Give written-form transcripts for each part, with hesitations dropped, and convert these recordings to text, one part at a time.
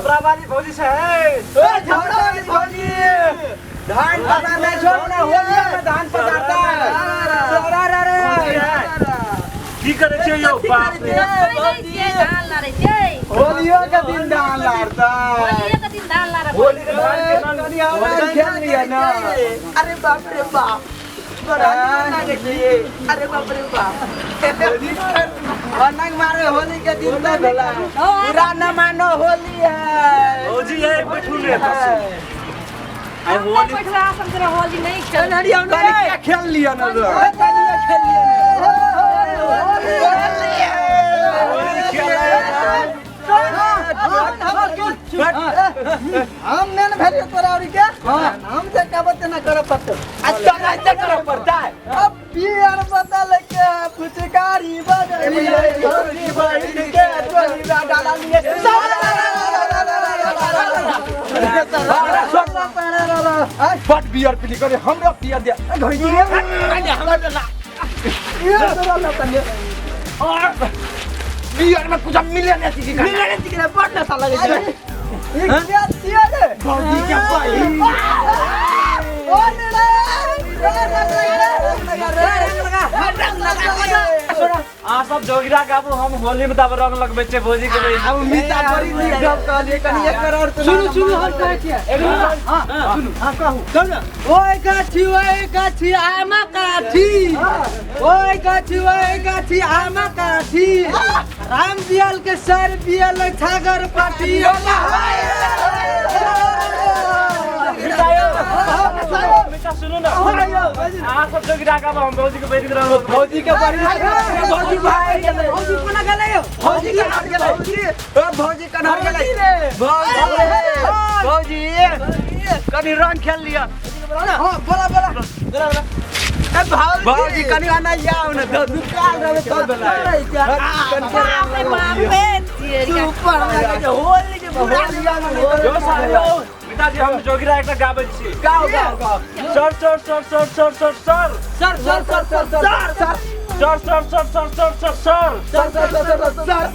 छपरा वाली भौजी से है। छपरा वाली भौजी धान पकाना छोड़ना, होलिया में धान पकाता है। की करे छे यो बाप रे। होलिया के दिन धान लारता है। होली के धान के नाम खेल लिया ना। अरे बाप रे बाप, अरे बाप रे बाप, नंग मारे होली के दिन में भला पूरा न मानो होली है। भौजी है बैठूने आई होली होली नहीं खेल क्या खेल लिया ना तो खेल हम नहीं भेजे तोरा और क्या हम से क्या बते ना करो पड़ता अच्छा ऐसे करो पड़ता है। अब बियर बता लेके पुचकारी बजरी छोरी बड़ी के छोरी डाला लिए बट बियर पी करे हमरा बियर दे हमरा ये तोरा ना तने और बियर में कुछ मिले नहीं कि बट ना साला लगे क्या दिया रे भौजी क्या भाई ओ लगा आ सब जोगिरा गाबू हम होली में तब रंग लगबे छे भौजी के लिए। अब मीठा बड़ी नहीं गप कहलिए कनी एक करोड़ तो सुनु हम कहै छियै सुनु कहू चल ओए गाछी आमा काठी आमा काठी राम बियाल के सर बियाल छागर पाटी बेटा सुनो ना आ सब जोगिरा गाबू हम भौजी के बेटी रंग भौजी के भौजी भाई भौजी कोना गेलै यौ भौजी के हाथ गेलै ओ भौजी कनहर गेलै भौजी कनी रंग खेल लिया हां बोला भौजी कनी आना याव न दुकान रे तो बोला बाप रे सुपर लगे होली के पूरा लिया जो सालो पिताजी हम जोगिरा एकटा गाबै छी। गाओ sir sir sir sir sir sir sir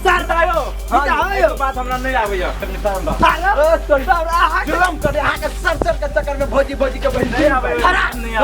sir आयो हां बात हमरा नहीं आबैया कनी फार्म बा जुलम करे आके सर के चक्कर में भौजी के बहिन नहीं आबै नहीं